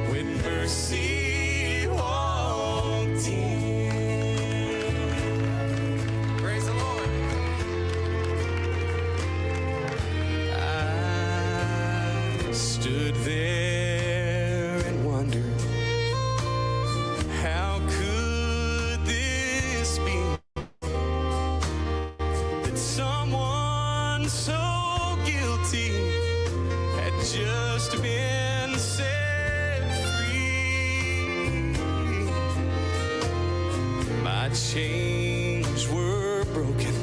with mercy walked in. Praise the Lord. I stood there and wondered, how could this be? That someone so guilty had just been set free. My chains were broken.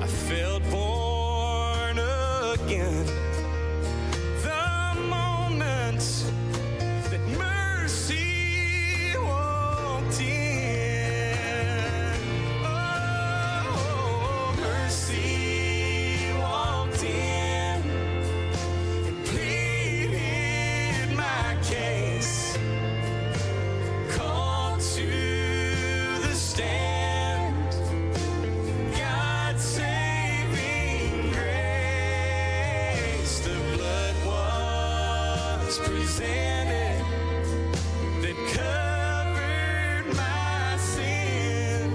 I felt born again. The moment that mercy walked in. Oh, mercy walked in and pleaded my case, called to the stand, God's saving grace. The blood was presented that covered my sin,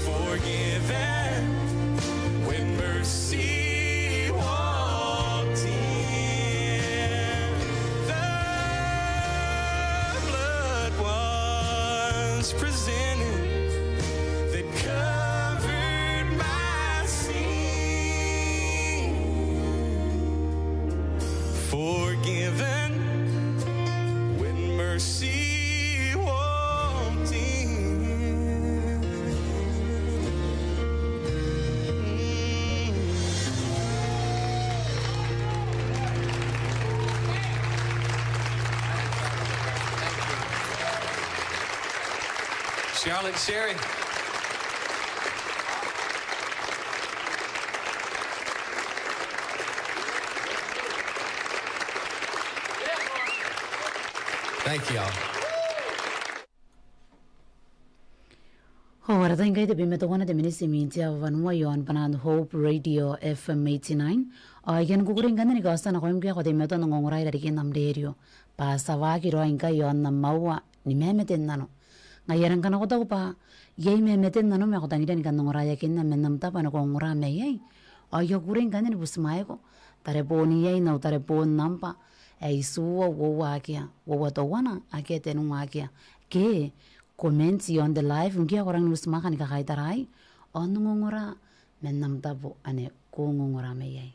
forgiven when mercy walked in. The blood was presented that covered my sin, forgiven when mercy walked in. Charlotte Sherry. Thank y'all. Hora ingai de bimetogona de minisi mintia vanwa yon banan Hope Radio FM 89. Ayan guguring ganda ni gasta na koim kaya ko de meto ng ngonguray dari kinam derio. Pasawa kiro ingai yon na mawa ni memeten nano. Ngayon ka na ko daw pa, yay memeten nano me ako tangidan kan ngoraya kin na menamta pa na ko ngora me yay. Ayo guring ganda ni busmay ko. Tare po ni yay na tare po nampa. Ay suwa wawa kia, wawa tawana akete nung akia. Ke comments on the live ngia orang nus makan ka kai tarai. Ono ngora menamta po ane ko ngora me yay.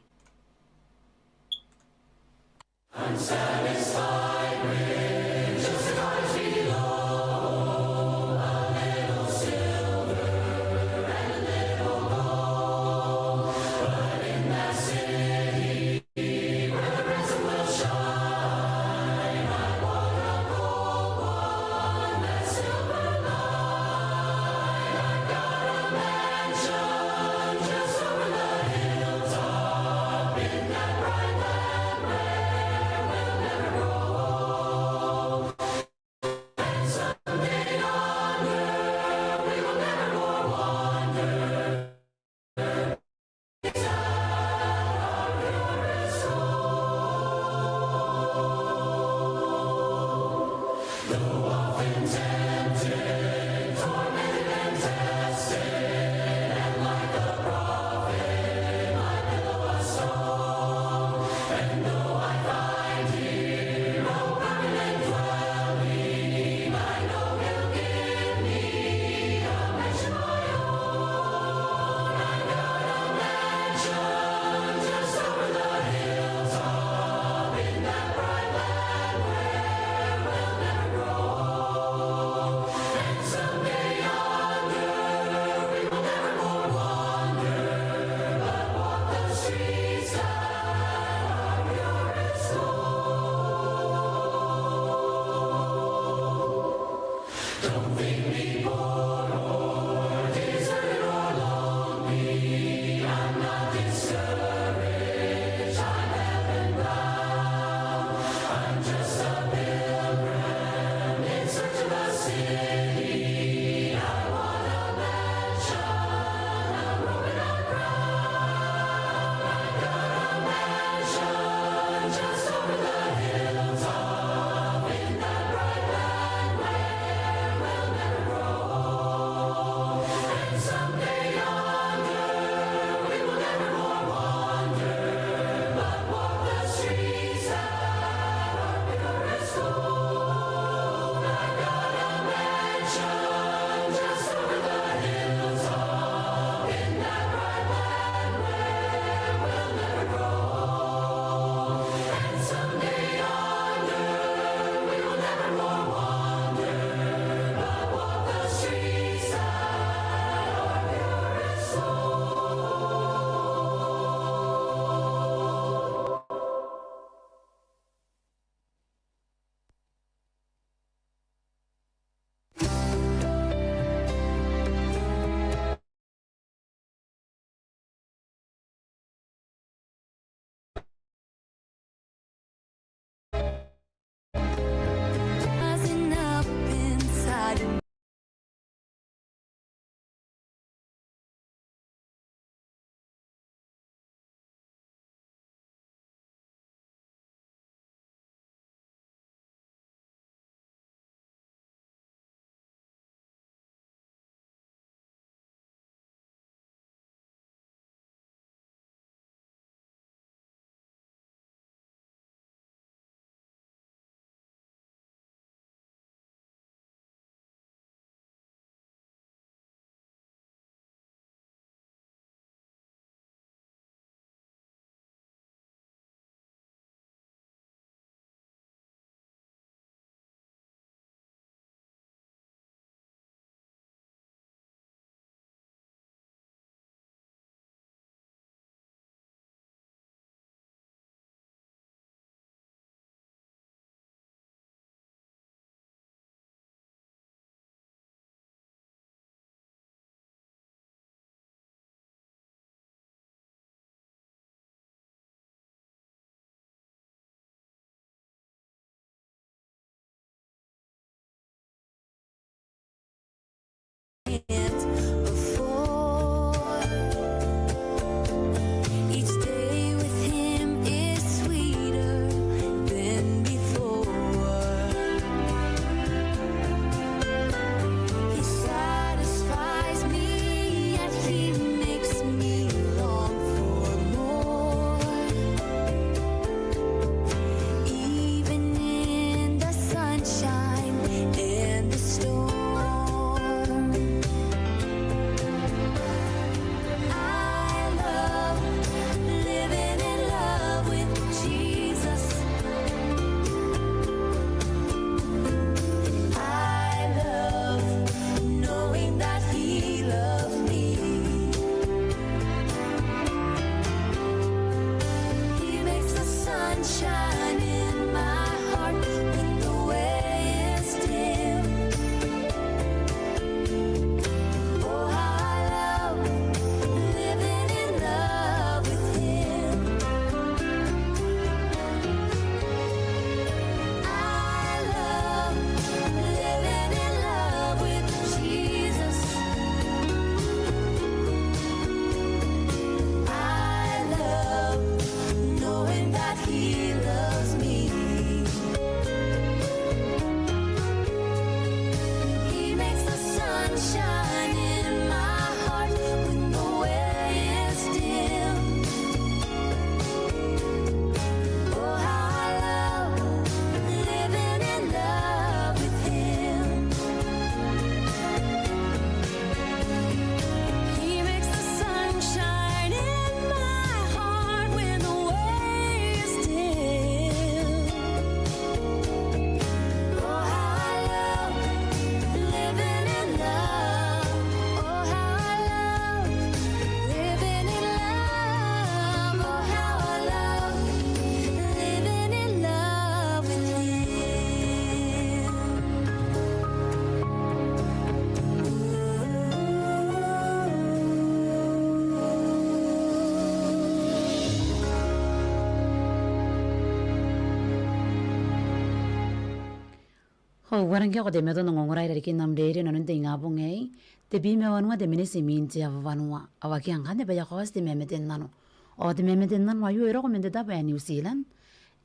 Warang kya ko de meto ngongorai dari kinam deri nanun te ngabung ei. Te bi me wanwa de minisi minti avanwa. Awaki ang kande ba yakos de memeten nano. O de memeten nano ayu ero ko mendeta ba New Zealand.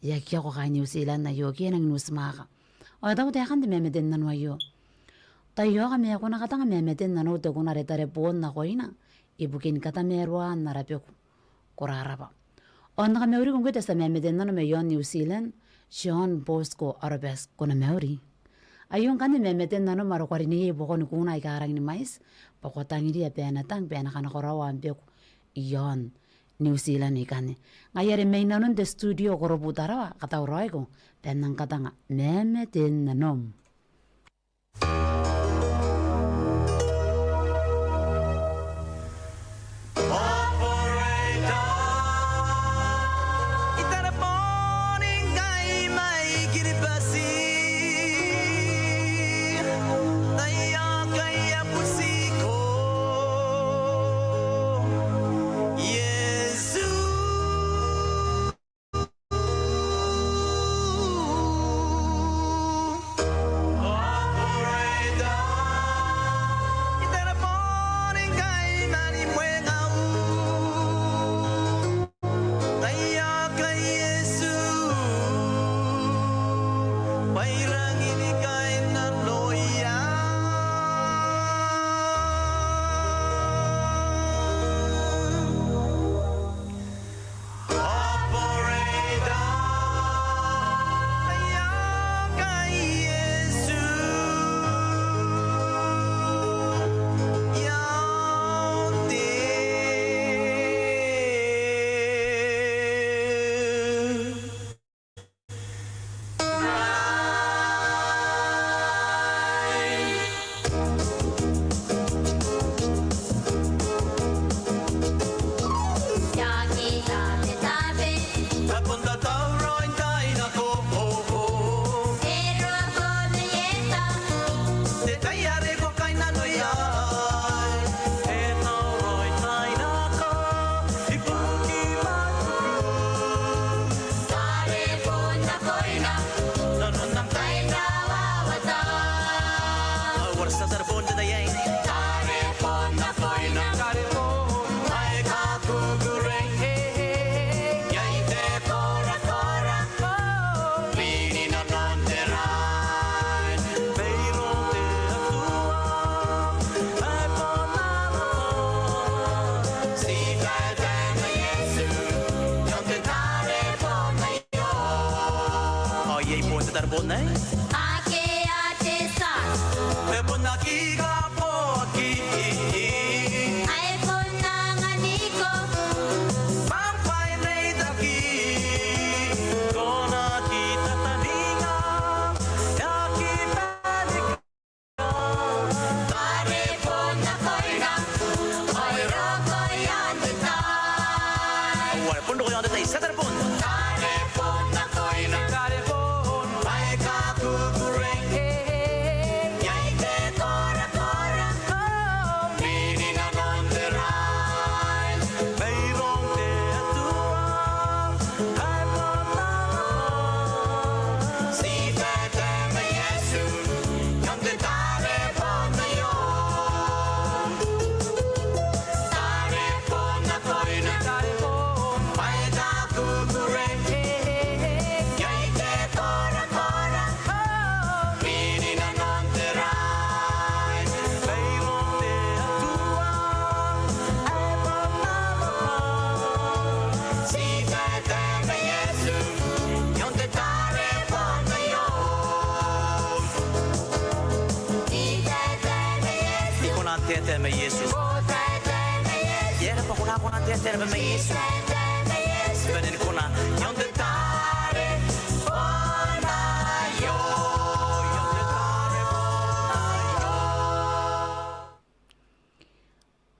Ya kya ko kay New Zealand na yo kya nang nusmaka. O daw te kande memeten nano ayu. Tayo kami ako nakatanga memeten nano te kuna retare pon na ko ina. Ibukin kata merwa narapyo kuraraba. O nakameuri kung kita sa memeten nano me yon New Zealand. John Bosco Arabes kuna meuri. Ayong kan memeten nano marokwari ni ibo ko kuna ikarang ni mais. Pakotangi dia pena kana korawan peko. Iyon New Zealand ikan. Ngayari may nanon de studio ko robutara kata uroy ko. Penang kata nga memeten nanom.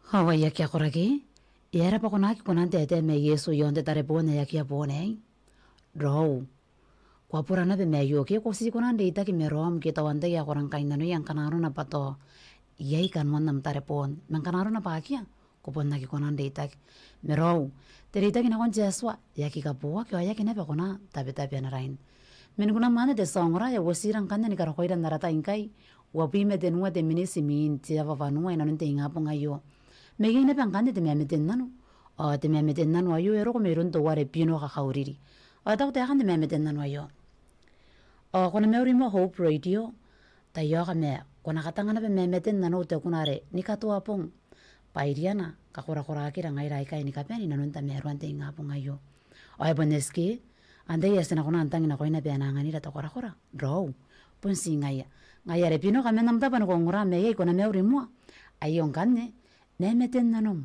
Hawa yaki akoragi, yera pa kunaki kunante ete me Yesu yonde tare bone yaki abone. Row. Kwa purana be me yoki ko si kunande itaki me rom kita wande ya korang kainano yang kanaro na pato. Yai kan wanam tare pon, men kanaro na pakia. Ko pon naki kunande itaki. Me row. Tere itaki na kon jeswa, yaki kapua kyo yaki nepe kuna tabi na rain. Meniguna mana de songora ya wasirang kanya ni karakoy dan narata ingkay. Wapi me de nua de minisi min tia vavanua ina nunte ingapo ngayo. Megi na pang kanya de memeten nanu. O de memeten nanu ayo ero ko meron to ware pino kakauriri. O tau te akan de memeten nanu ayo. O kona meuri mo Hope Radio. Tayo ka me. Kona katanga na pe memeten nanu te kunare. Ni katua pong. Pairiana kakura-kura akira ngai rai kai ni kapeni nanunta meruan te ingapo ngayo. O ay boneski. Ande ya sena kuna antang ina koina pe anangani ra takora-kora. Draw. Punsi ngaya. Ngaya re pino kame namta pano kongura meye kona meuri mua. Ayon kanne. Memeten nanum.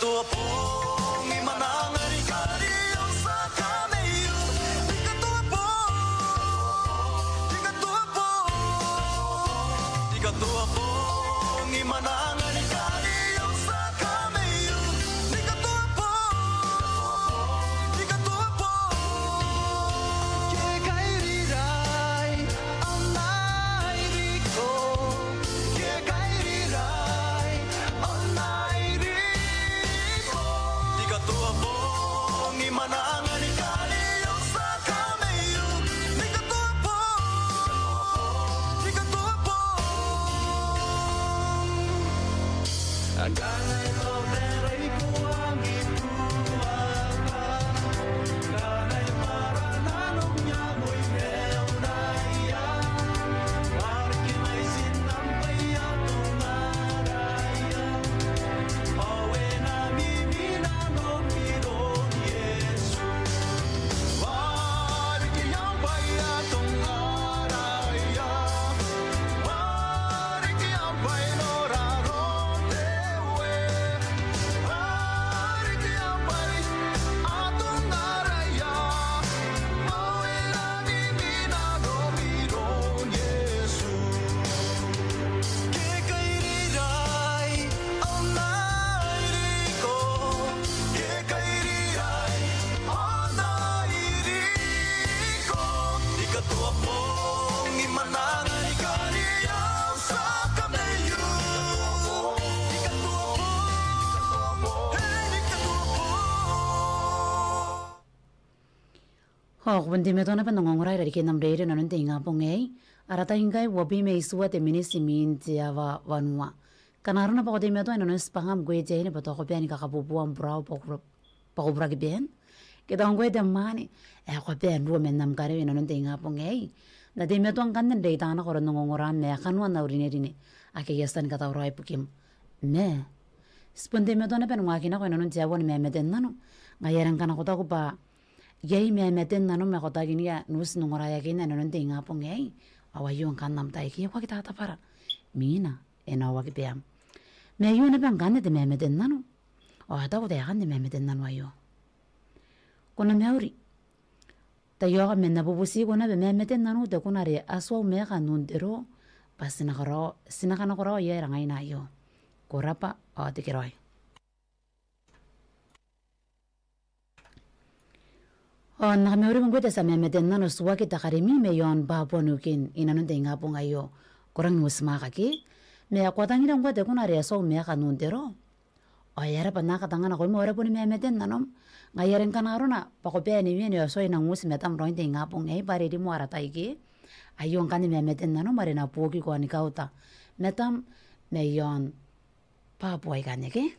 Tua pong imanangari kariyo sa kameyo. Ika tua pong imanangari kariyo sa kameyo. Ika tua pong kay riray ang nairiko. Kay riray ang nairiko. Tua pong imanangari kariyo sa kameyo. Ika tua pong agangay ko meray ko ang ituwagan. Kanay para nanong niya mo'y meunaya. Marki may sinampay atong naraya. Awe na mimina no miron Yesu. Marki ang bayatong naraya. Marki ang baynoraron tewe. Marki ang bay atong naraya. Awe na mimina no miron Yesu. Kay riray ang nairiko. Kay riray ang nairiko. Ika tua pong imanangari kariyo sa kameyo. Ika tua pong, ika tua pong. Hok bunti me to na panongoray ra dikin namre na nunte ingapong ngay. Arata ingkay wabi me isua te minisi min tiava vanua. Kanaro na pa ko te me to ino spangam gwe jay ni pato ko piani kakapupuan brau pakubra giben. Kita ang gwe te mani. Ko pian ruwa men nam kare ino nunte ingapong ngay. Na te me to ang kandan day tana ko rin nongoran me akanwan na urineri ni. Ake yastan katauray pukim. Me. Spunte me to na panungakina ko ino nunte awan me meten nano. Ngayaran ka na ko ko pa. Yay me meten nano me kota gini ya nus nungoraya kina ino nunte ingapong ngay. Awayo ang kanam tayo kiya kwa kita para. Mina. Enawa kipiam. Me ayo na bang kanne te me meten nano. O ata ko te akan te me meten nano ayo. kuna meuri tayoga men nabubusi kuna be memeten nanu te kuna re aswa meka nundero basi nakaro sinakana koro ye rangai na yo korapa o tikiroi o nakameuri mungwete sa memeten nanu suwa kita karimi me yon bapo nukin inanun te ngapo ngayo kurang nusmaka ki me akwatangira ngwete kuna re aswa meka nundero o yara pa nakatangana ko mo ora puni memeten nanom ngayaren kanaruna pakope ni wieni so ina ngus metam roin te ngapo ngai pare di muara taiki ayon kan memeten nanom mare na poki ko ni kauta metam me yon pa boy kaneke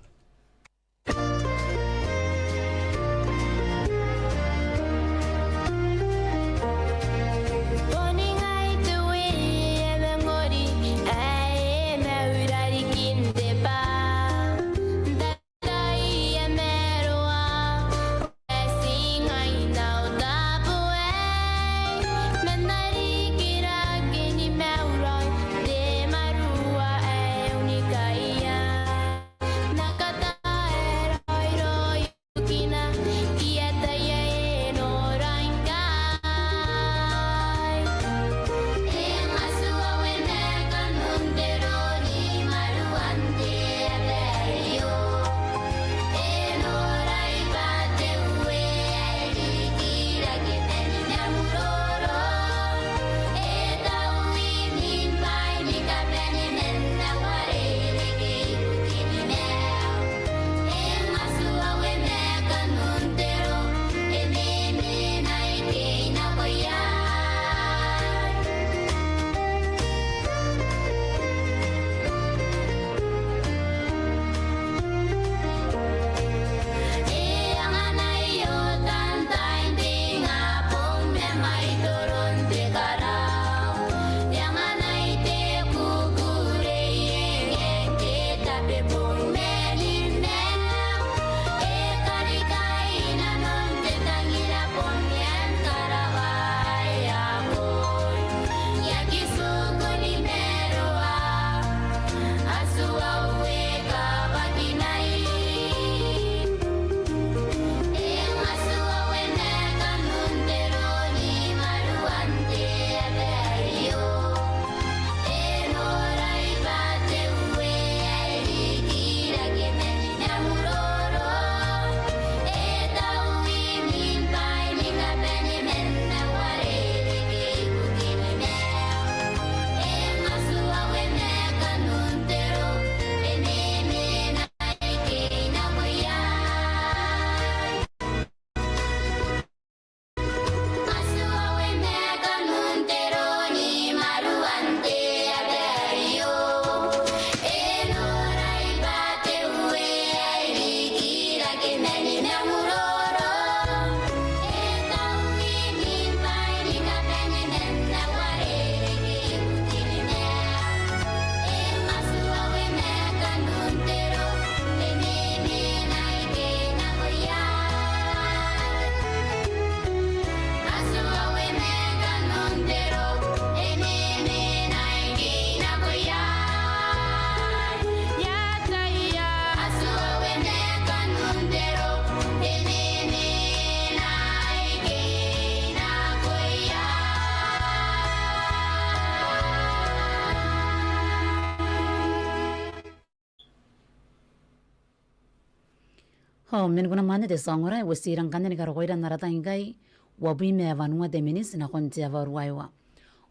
men kuna mane de songora wasirang kanne karo koira narata ingai wabi me vanua de minis na kontia varwaiwa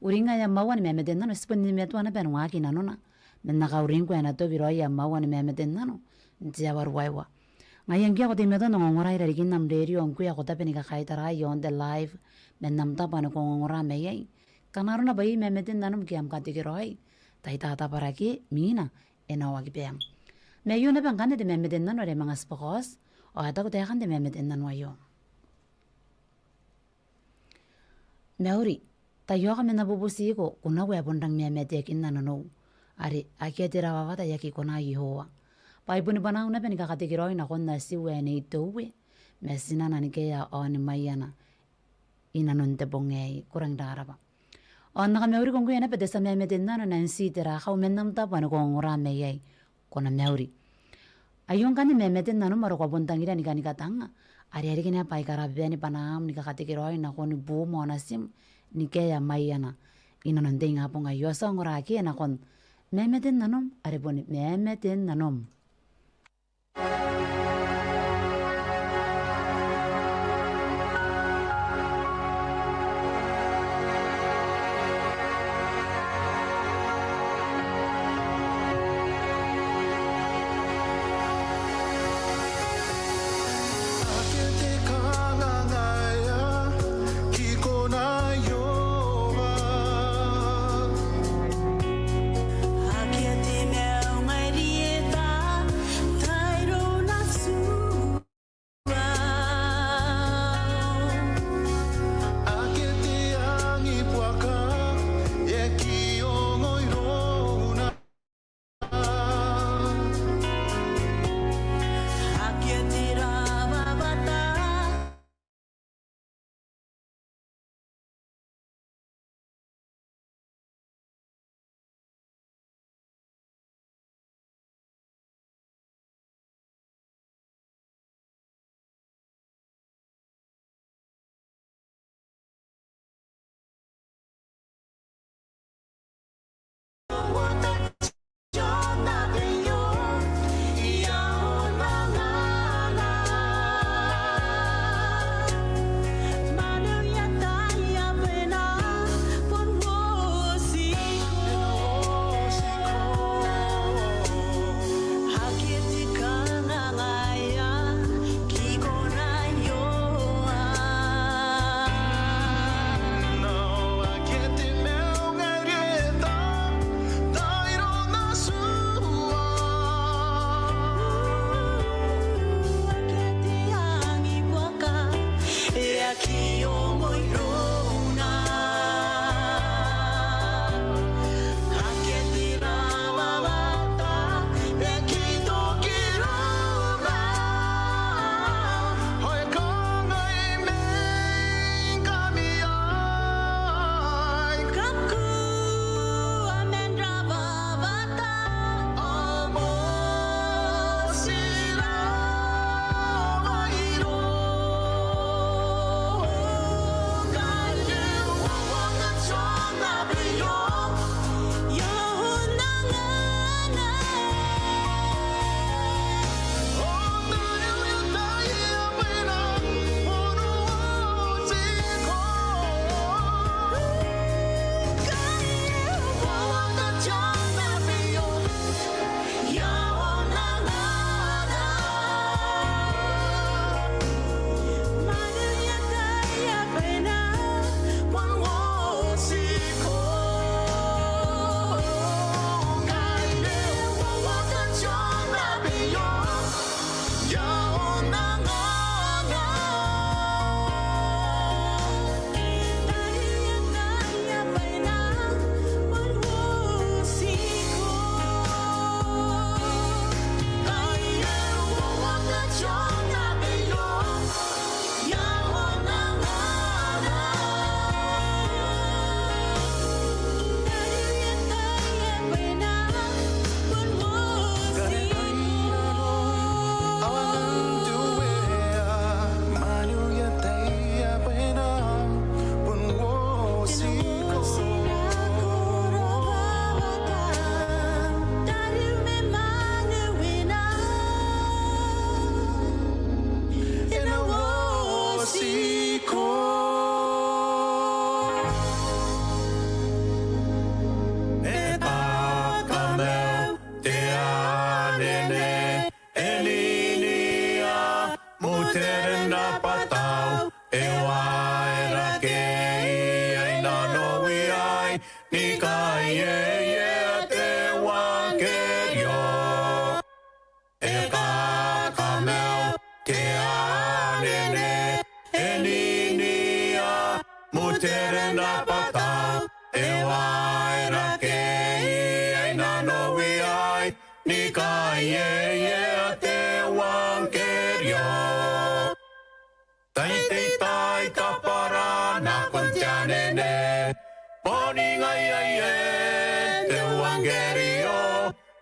uringa ya mawan me meden nano spondi me tuana ben waki nanona men na kauringo na to biro ya mawan me meden nano ntia varwaiwa ngayen kya ko de medo ngora ira rigin nam de rio onku ya ko tapeni ka khaitara yon de live men nam ta pan ko ngora me yai kanaruna bai me meden nanum kiam ka tigiroi tai ta paraki mina ena wagi pem me yuna ben kanne de me meden nano re mangas pokos o ata ko te kan de me meden nano ayo Meuri, tayo kami nabubusi ko kuna we bondang me medekin na no. Ari aketira wawata yaki kona ihoa. Pai puni bana una pen kakatikiroi na konna si we ne itowe. Mesina na nikeya on mayana. Ina non te bongei kurang daraba. On naka meuri kong kuya na pede sa me meden na no nansi tira kau menam tapa no kong ora meyai. Kona meuri. Ayong kani me meden na no maro kwa bontangira ni kani katanga. ariarikina paikarapiani panam nikakatikiroi nakon bumo na sim nikeya mayana ina nanding apo nga yosa ngoraki nakon memetin nanom ariponi memetin nanom. Akete kangangaya kiko na yoa. Akete meu marieta tairo na sua. Akete ang ipuaka e kiongoy rona. Akete rababata. Now akete meu ngarieta tairo na sua. Hoy kangay main kami ay amo sila mairo. Kaya wawag na siyang nabiyo.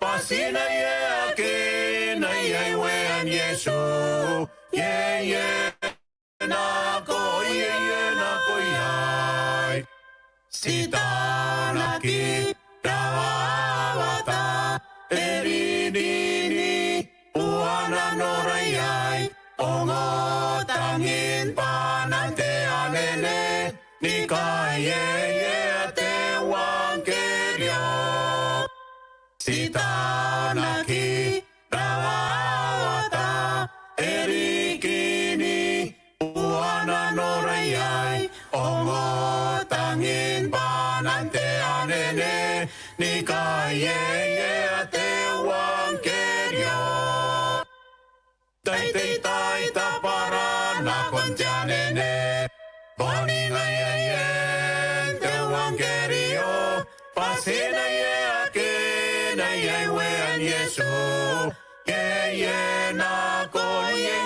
Pasina ye akin ay wean Yesu, yeah yeah. Sitaw na kirawawata eridini uana norayay ongotangin pananteanene ni kayeye tewang keryo Sitaw na kirawawata erikini uana norayay ongotangin pananteanene ni kayeye tewang keryo tay tapara na kontianene boni ngayayen tewang keryo pasinaye akin wean Yesu yeye na ko yay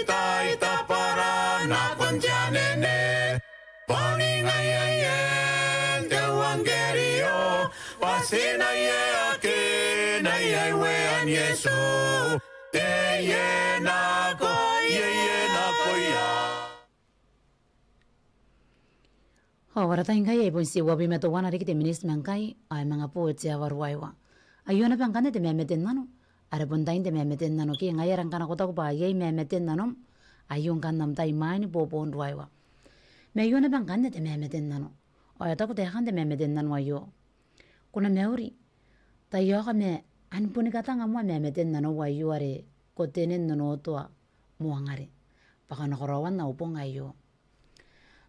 tay tapara na kontianene boni ngayayen tewang keryo pasinaye akin wean Yesu yeye na ko yay Hawarata hingai e bonsi wabi meto wana riki te minis mankai ay mga po tia warwaiwa. Ayuna pangkane te memeten nano. Are bontain te memeten nano ki ngai rangkana kota ko pa yei memeten nano. Ayun kan nam tai mani po pon ruaiwa. Me ayuna pangkane te memeten nano. Ayata ko te han te memeten nano ayo. Kuna meuri. Tayo ka me anpuni kata ngamwa memeten nano wayo are ko tenen nano toa muangare. Baka nakarawan na upong ayo.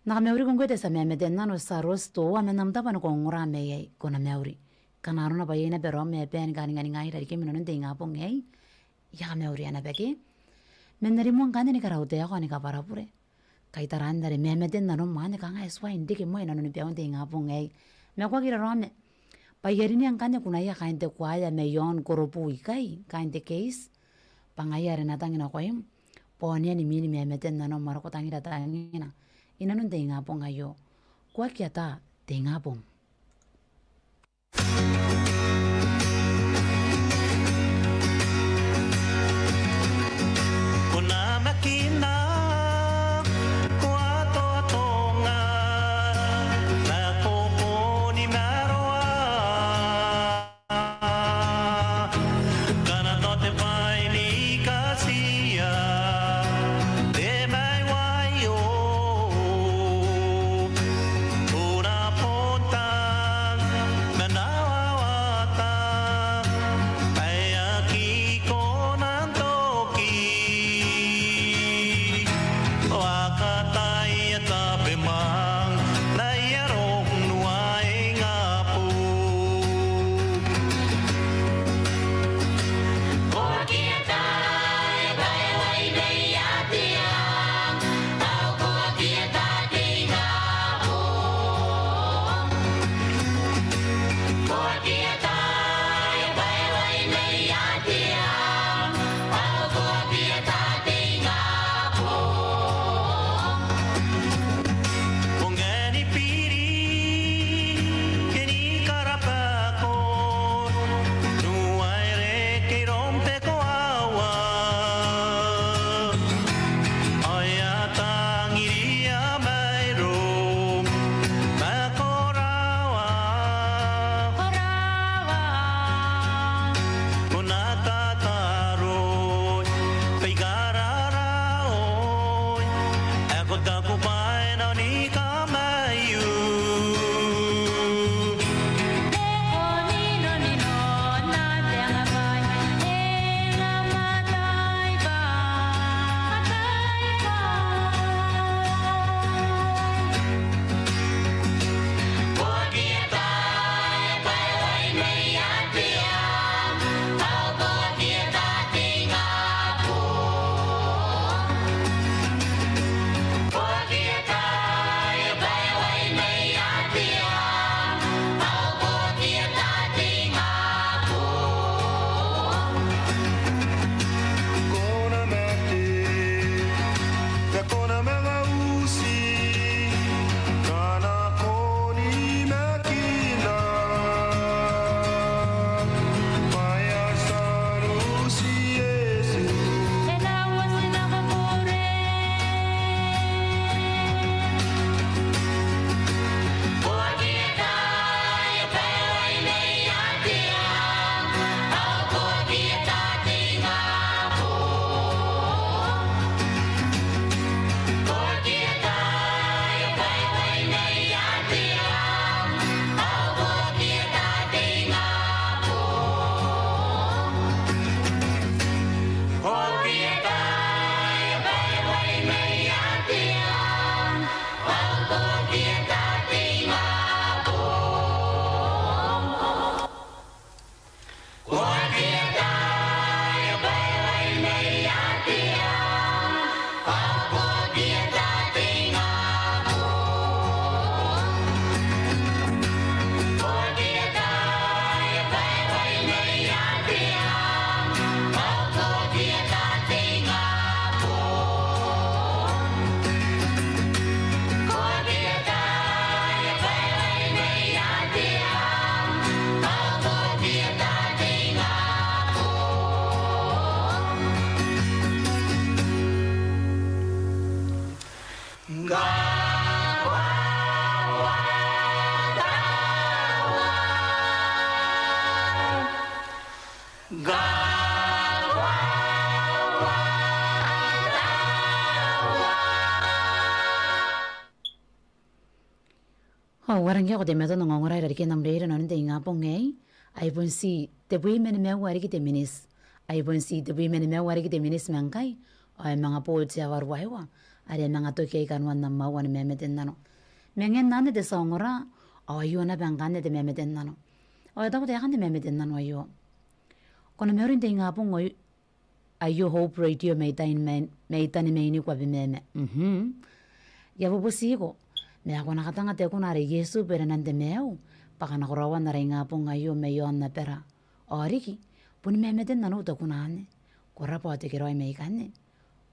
Nakameuri kong kwete sa memeten nano sa rosto wa menamta pa no kong ngurame yay ko na meuri. Kanaro na pa yay na pero me pen kani ngai dari kemi nonon te nga pong yay. Ya meuri ana peke. Menari mo ang kani ni karaute ako ani kaparapure. Kay taran dari memeten nano mane ka nga eswa hindi ke mo ina nonon pe te nga pong yay. Me kwa kira rame. Payari ni ang kani kuna ya kainte kwaya me yon koropu ikay kainte case. Pangayari na tangina kwa yun. Ponya ni mini memeten nano maroko tangira tangina. Inanon te nga pong ayo. Kwa kia ta te nga pong. Kuna makina kwa totonga na popo ni maroa kana tote pai ni kasia de mai wayo una ponta manawata ay aki ko ng toki wakatay at tapemang nayarong nuay nga po kung any piri kini karapako nuay reki rompe ko awa ayatang iriya mayroong makorawa kung natataroy kay gararaoy ako takupay na ni kamayu Warangya ko temeto no ngorai dari kenam reira non te inga pongai ai pon si te pui men me wari ki te minis ai pon si te pui men me wari ki te minis mangkai ai manga po tia war waiwa are manga to ke kan wan namma wan me meten nano mengen nane de songora ai yo na bangane de me meten nano ai ta ko te kan de me meten nano ayo kono me orin te inga pongoi ayo hope radio me tain men me tani me ni kwa be meme ya bo sigo me ako nakatanga te kuna re Yesu pera nante meu pakana korawan na ringa po ngayo me yon na pera oriki puni me meten nanu to kuna ane kora po te kiroi me ikane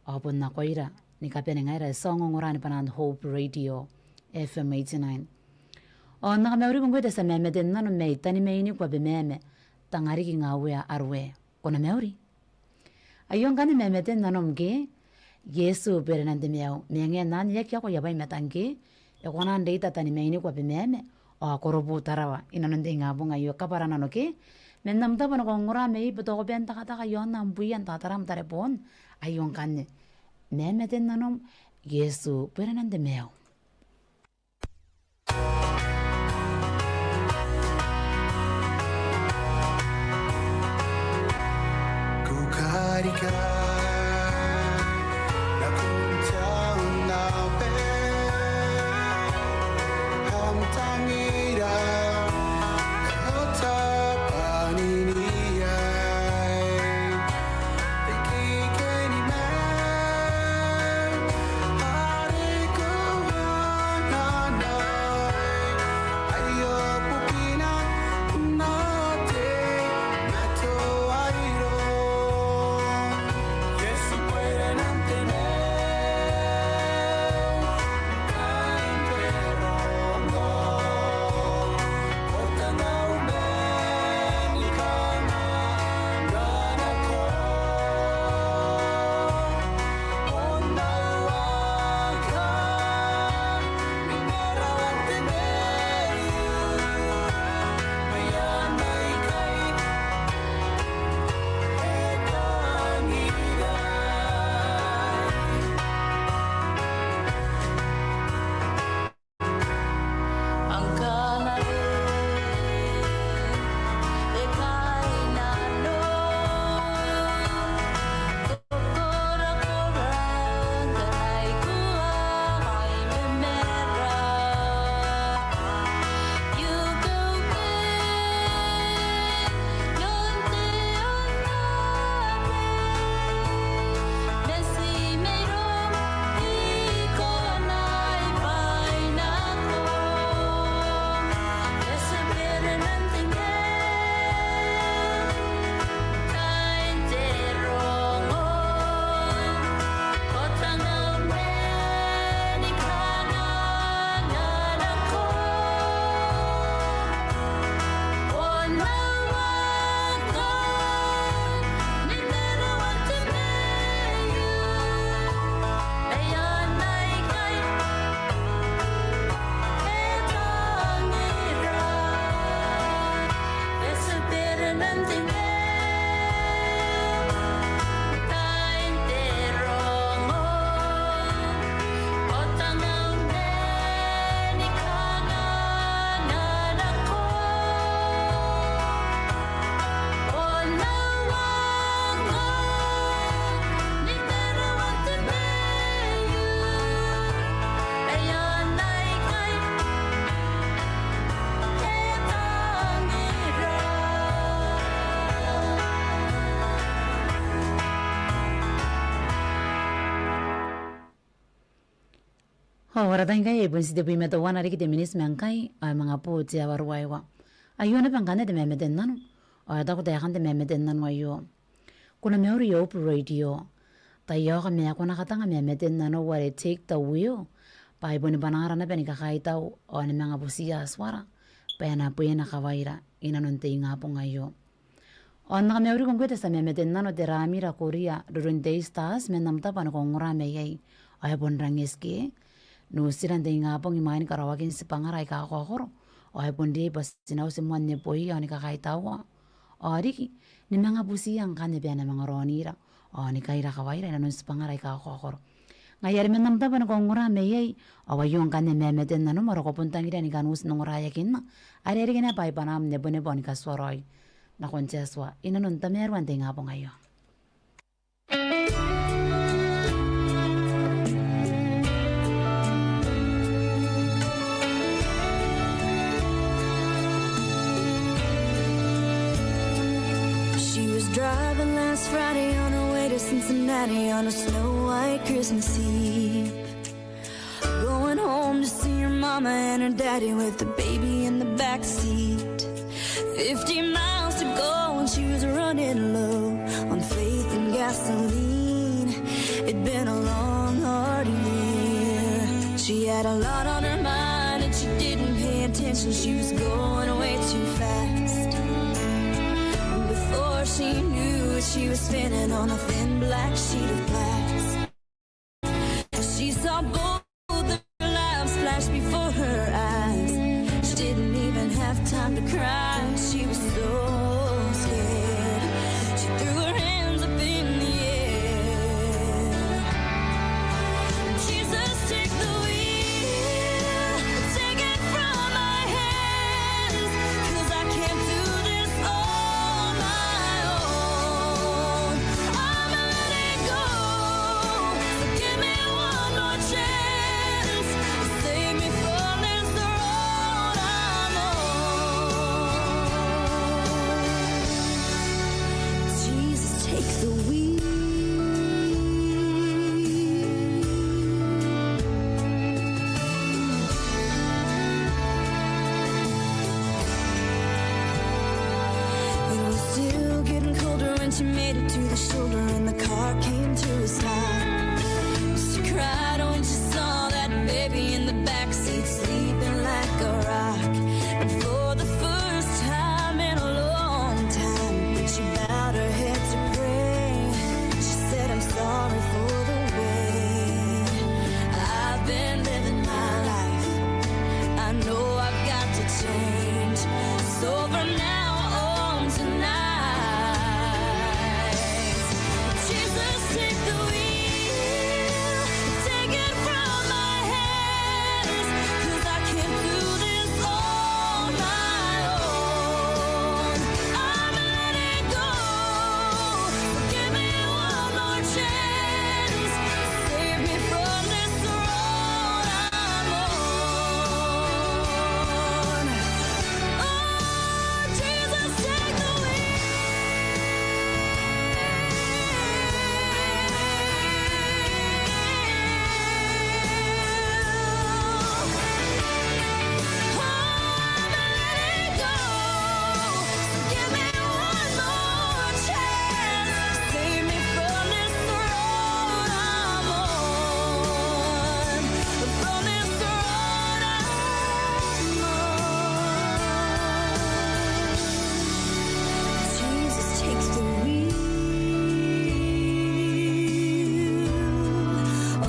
apun na koira ni kapene ngaira songo ngorani panan Hope Radio FM 89 o na me ori kongwe te sa me meten nanu me tani me ini kwa be meme tangari ki ngawe arwe kona me ori ayon kane me meten nanu mge Yesu pera nante meu me nge nani yak yako yabai metange e kona ndeita tani meini kwa pimeme o korobu tarawa ina nende ngabunga yo kaparana no ke mennam taba no ngora mei beto ko benta kata ka yon nam buyan tataram tarepon ayon kanne memeten nanom Yesu perenande meo Kukarika na kuntang nape Hamtangira Kota paniniyay Ikikeni man Hari kuhananay Ayo pupina nate Nato airo Yesu puede mantener Kain perongo Portana umenikana Ganako Ondawakan Minerawan teneyu Mayanay kay Ang kalalim e kainano Kokora-korang kanay kuha kay memera Yugaw yonte-onare Mesi mayroong ikonay painako Desespera ng tingin Kain terongo Kotangaw men ikanangan ako Onawakan Minerawan teneyu Ayanay kay Etangira Desespera ng tingin Kain terongo Kotangaw men ikanangan ako Onawakan Minerawan teneyu Ayanay kay Waratang kay ibon si depi meto wana riki minis mangkai ay mga po tia warwaiwa ayo na pangkane de memeten nanu ay ta ko te kan de memeten nanu ayo kuna meori Hope Radio tayo ka me ako nakatanga memeten nanu ware take the wheel pa ibon ni banara na penika kaitaw o ni mga busiya aswara pa na po na kawaira inanunte nga po ngayo on na meori kung kwete sa memeten nanu de ramira korea durun days tas menamta pa na kong rame yay ay bon rangiski no sirante nga pong imain karawagin si pangaray ka ako o ay pundi pas sinaw si muan niya po iya ni kakaitawa o riki ni mga busiyang kanibya na mga ronira o ni kaira kawaira na nun si pangaray ka ako ngayari men namta pa na kong ngurame yay o yung kanya memeten na numero ko puntang ira ni kanus nung ngurayakin na ari na pa ipanam nebo ni kaswaroy na konsyaswa inanun tamerwan te nga po ngayon. She was driving last Friday on her way to Cincinnati on a snow white Christmas Eve. Going home to see her mama and her daddy with the baby in the back seat. 50 miles to go and she was running low on faith and gasoline. It'd been a long, hard year. She had a lot on her mind and she didn't pay attention. She was going way too fast. Before she knew it, she was spinning on a thin black sheet of glass. She saw both of her lives flash before her eyes. She didn't even have time to cry. She was so scared. She threw her hands up in the air. Jesus, take the wheel, take it from my hands, 'cause I can't do this on my own. I'ma let it go, so give me one more chance, save me from this road I'm on. Jesus, take the wheel. It was still getting colder when she made it to the shoulder and the car came to a stop. She cried when she saw that baby in the backseat sleeping like a rock. And for the first time in a long time, she bowed her head to pray. She said, I'm sorry for the way I've been living my life. I know I've got to change. So from now on tonight, Jesus, take the wheel, take it from my hands, 'cause I can't do this on my own. I'ma let it go, give me one more chance, save me from this road I'm on. Oh, Jesus, take the Jesus, take the wheel.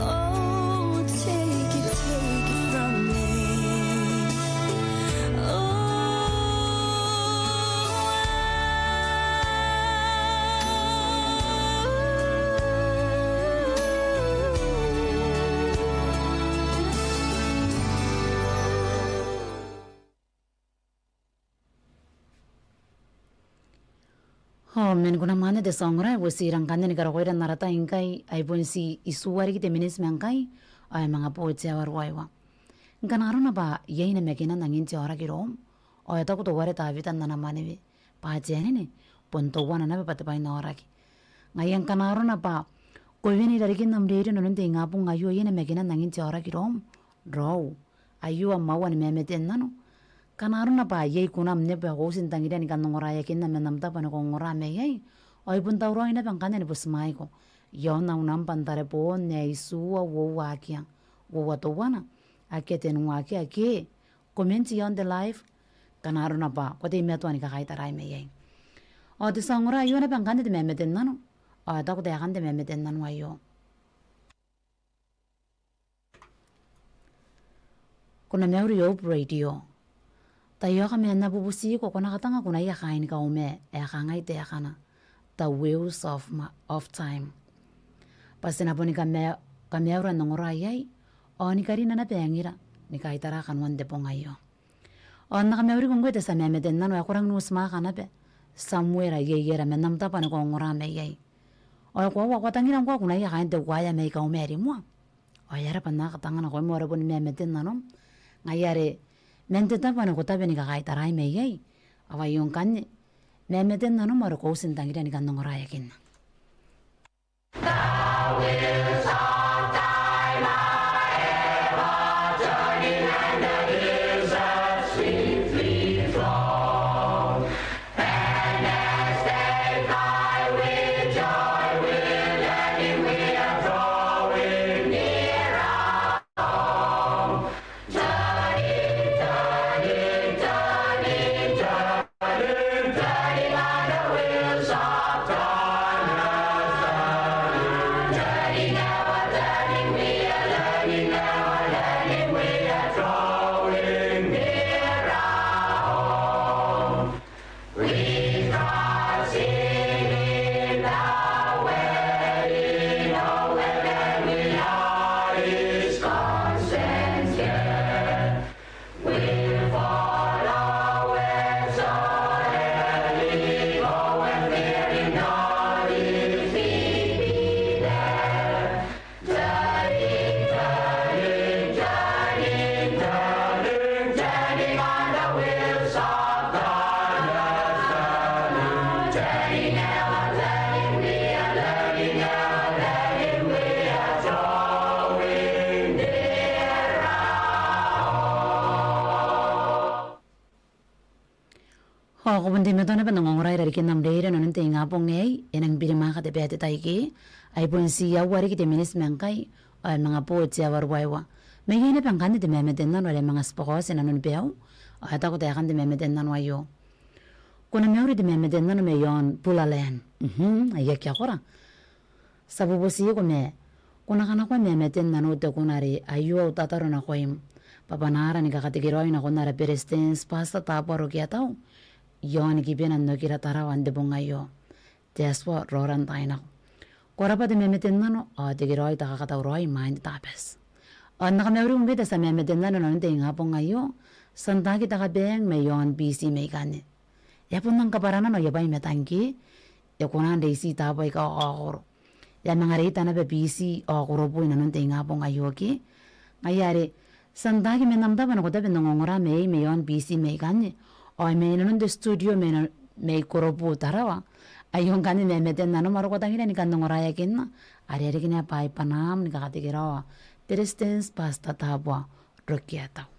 Oh, take it from me. men kuna mana de songra wo sirang kande ni karo koira narata ingkai ai pun si isuwari ki teminis mangkai ai mga po tsawar waiwa nganaro na ba yei na mekina nangin tsara ki rom o eta ko to ware ta vitan nana manevi pa jene ne ponto wana na pat pai na ora ki ngayan kanaro na ba ko veni dari kin nam deri no nte ngapu ngayo yei na mekina nangin tsara ki rom ro ayu amma wan memeten nano kanaro na pa yei kunam ne pa gosin tangira ni kan ngora ya kin na menam ta pa no ngora me yei oi pun tawro ina pang kanen busmai ko yo na unam pantare po ne isu wo wa kya wo wa to wana akete nu wa kya ke komenti on the live kanaro na pa ko te me to ani ka kai tarai me yei o de sangora yo na pang kanen de memeten nano o ta ko de kan de memeten nano ayo kuna meuri Hope Radio. Tayo kami na bubusi ko kuna katanga kuna kain ka ume ngai te kana. The wheels of time. Pasina po ni kamera nangorayay o ni karina na pengira ni kaitara kanwan de po ngayo. O nakamewri kung gwete sa memeten na no kurang nusma kana pe somewhere ayera menamta pa na ko ngorame yay. O ko wa tangira ko kuna kain te kwaya me ka umeri mo. O yara pa na katanga na ko mo ra po ni memeten na no. Ngayare mente ta pa na ko tabe ni kaitara me yay. Awa yung kan memeten na no mo ko sintangira ni kan ngorayakin. Ako bunti mo na pa nangongoray rarikin ng dera no nante nga pong ngay enang birima ka te pete taiki ay pun siya wari kite minis mengkay ay mga po siya warwaywa may gina pang kanti te memeten nan wala mga spokos na nun pew at ako te kanti memeten nan wayo kuna meuri te memeten nan mayon pulalen ay kya kora sa bubusi ko me kuna kana ko memeten nan ute kunari ayo tataro na ko im papanara ni kakatigiroy na kunara perestens pasta taporo kya tao yon gibinan no kira tarawan de bongayo deswa roran taina korapa de memeten nano a de giroi ta kata roi mind tapes an nakamewri umbe sa memeten nano non de nga bongayo santa kita ka beng mayon bc may kane yapon nang kaparana no yabay metangi yakunan de si tapoy ka akor ya mga rita na bc akoro po non de nga bongayo ki ngayari santa ki menamda bano ko tabe nongora may mayon bc may kane ay may nanon de studio may koropo tarawa ayong kanin memeten nano maro ko tangina ni kan ngorayakin na ari kina pai panam ni kakatigirawa perestens pasta tabwa rokiata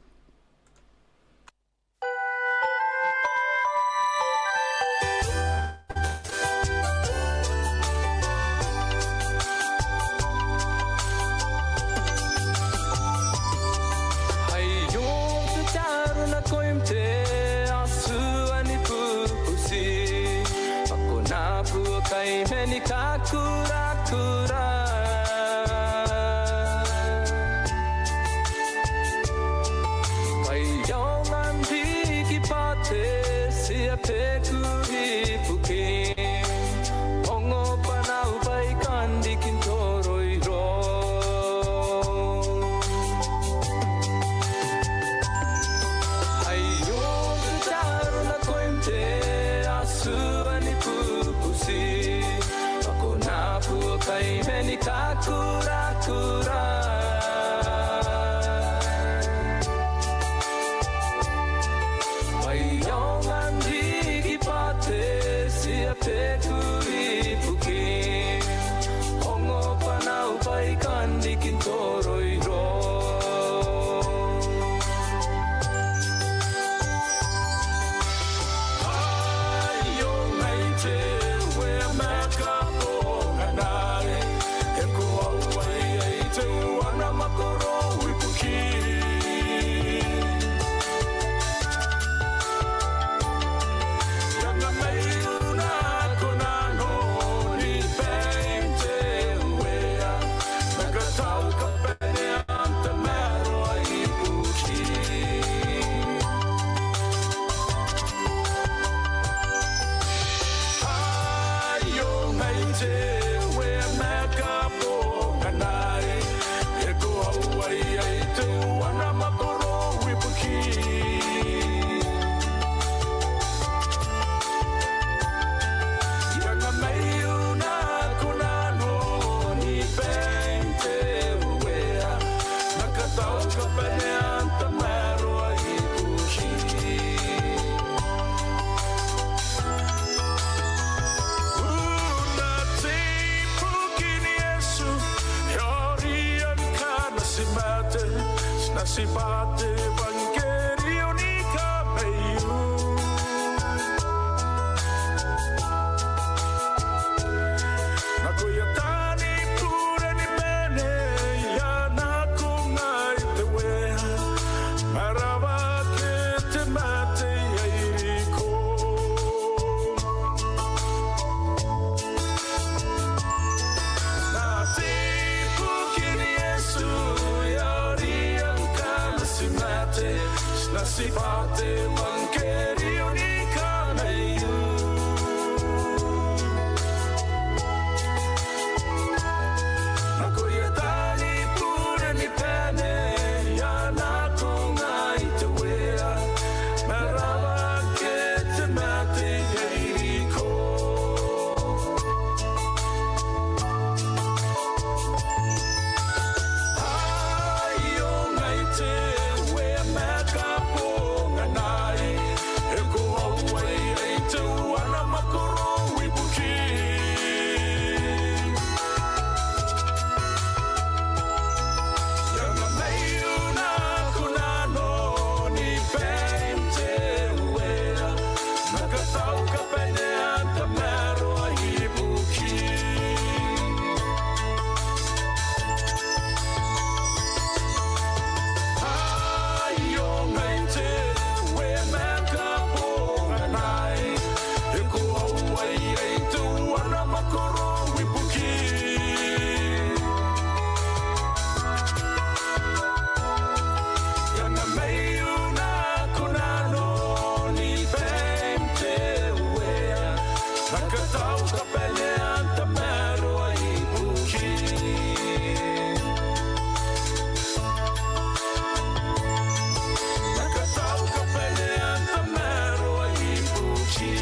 Away Nasipate Evangelio ni kameyu Nakuyatani pure ni bene Ya nakungai te wea Marava ke te mate ya iriko Nati pukini Yesu Yori angkana si mate Nasipate Evangelio ni kameyu Nakuyatani pure ni pene Ya nakungai te wea Marava ke te mate ya iriko Ayo ngai te wea meka ponga nai E ko awai ai te wana makoro wipuki Yanga mai una kunano ni pente wea Nakatau ka pene anta mero a hibuki Ayo ngai te wea meka ponga nai E ko awai ai te wana makoro wipuki Yanga mai una kunano ni pente wea Nakatau ka pene anta mero a hibuki Nakatau ka pene anta mero a hibuki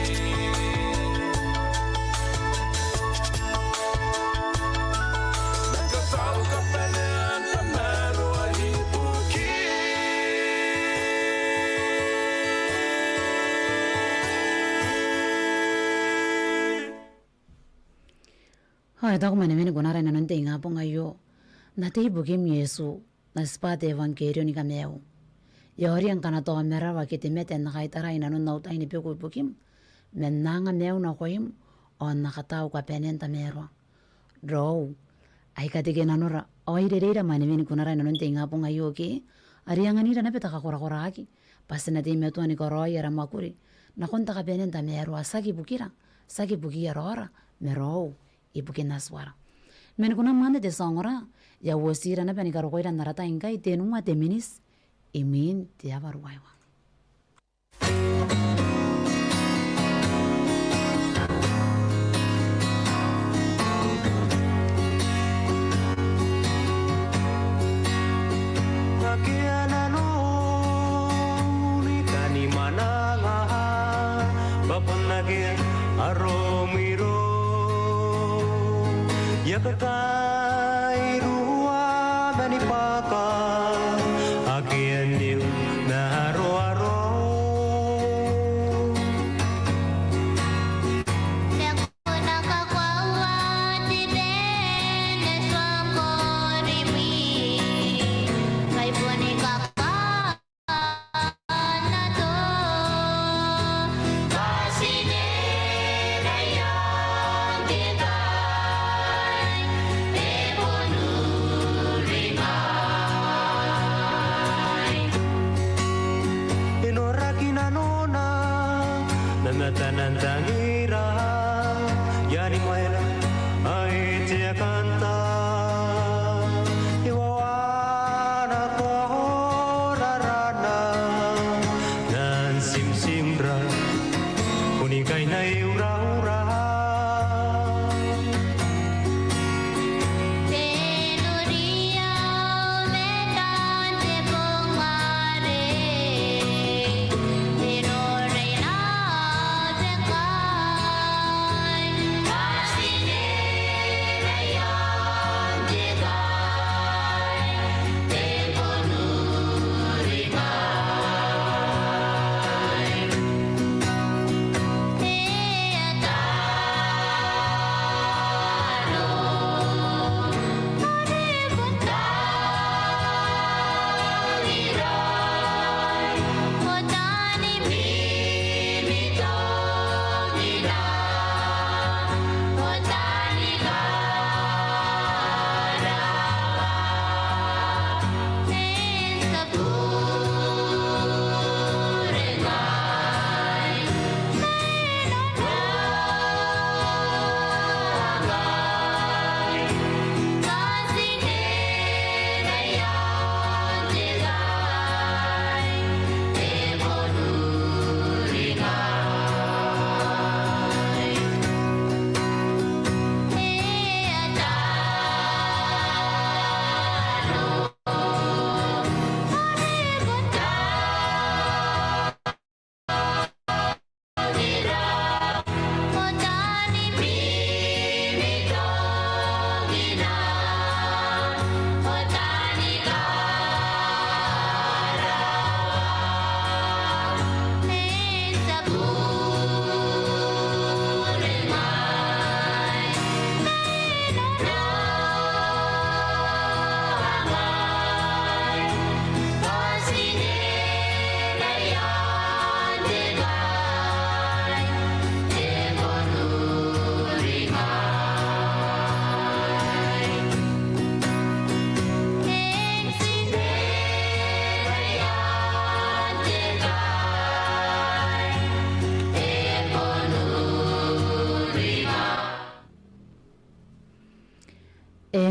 Nakatau ka pene anta mero a hibuki Hai tak mana meni gunara na nante nga ponga yo. Na te bukim Yesu na spate evangelio ni kameu. Yori ang kana to mera wa kete meten na kai tarai na nunau tai ni peku bukim. Men nanga meu na koim on na katau ka penenta mero. Row. Ai ka tege nanora. Oi re mana meni gunara na nante nga ponga yo ke. Ari ang anira na peta ka kora aki. Pasti na te metu ani koroi era makuri. Na konta ka penenta mero asaki bukira. Saki bukia rora. Mero. Ibuke naswara. Men kuna mande de songora ya wosira na pani karo koira narata ingai tenuma te minis imin te abaruaiwa. Kani mananga bapanage aromiro Yakakai rua manipaka Akian niu na aro aro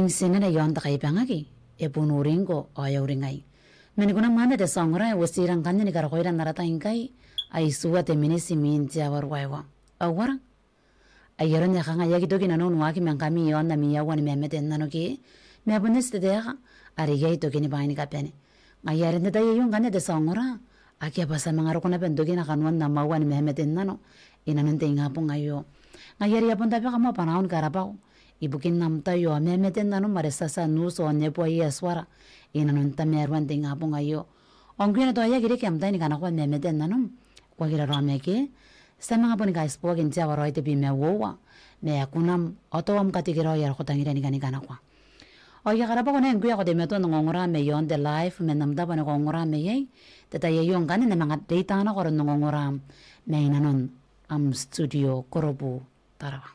singsin na yon takay pangagi. E punuring ko o ayaw ringay. Meniguna mana de songora e wasirang kanya ni karakoyran naratahin kay ay suwa te minisimin siya warwaiwa. Awara? Ayaron niya kang ayagi to ginanon waki mang kami yon na miyawan ni memeten na no ki. Meapunis te deha arigay to kinibahin ni kapene. Ngayarin na tayo yung kanya de songora. Aki apa sa mga rukuna pendogi na kanuan na mawan ni memeten na no. Inanunte nga po ngayo. Ngayari apon tabi ka mo panahon karapaw. Ibukin nam tayo memeten na no maresasa nuso nepo ay aswara. Inanunta merwan te nga po ngayo. Ongkina to ayagi de kiam tayo ni kanakwa memeten na no. Kwa kira rame ke. Sa mga po ni kaispuagin siya waroy te pimewowa. Me akunam otowam katikiro yar kutangira ni kanakwa. O ya karapa ko na yung kuya ko de meto nangongorame yon de life menamda pa nangongorame yay. Tataya yung kanin na mga data na ko rin nangongoram. May nanon studio korobu tarawa.